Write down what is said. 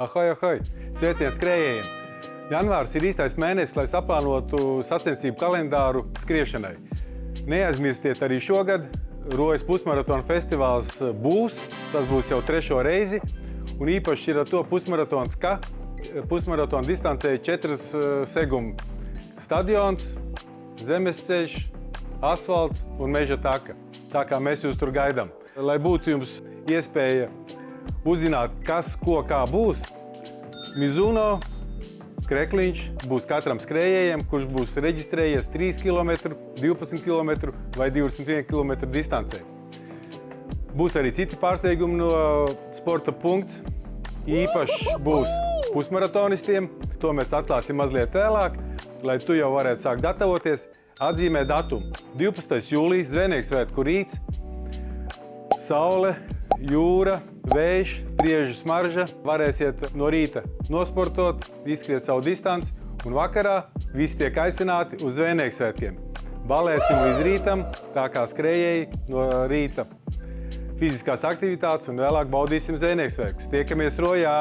Ahoj! Sveiciens skrējējiem! Janvārs ir īstais mēnesis, lai saplānotu sacensību kalendāru skriešanai. Neaizmirstiet arī šogad, Rojas pusmaratona festivāls būs, tas būs jau 3. reizi, un īpaši ir ar to pusmaratons, ka pusmaratona distancē 4 segumu stadions, zemesceļš, asfalts un meža taka. Tā kā mēs jūs tur gaidām. Lai būtu jums iespēja uzzināt, kas, ko, kā būs, Mizuno krekliņš būs katram skrējējiem, kurš būs reģistrējies 3 km, 12 km vai 21 km distancē. Būs arī citi pārsteigumi no sporta punkts. Īpaši būs pusmaratonistiem, to mēs atklāsim mazliet vēlāk, lai tu jau varētu sākt gatavoties. Atzīmē datumu 12. jūlijas, Zvejnieku svētku rīts, saule, jūra, vējš, priežu smarža. Varēsiet no rīta nosportot, izskriet savu distanci, un vakarā visi tiek aicināti uz Zvejnieku svētkiem. Balēsim līdz rītam, tā kā skrējēji no rīta fiziskās aktivitātes, un vēlāk baudīsim Zvejnieku svētkus. Tiekamies Rojā!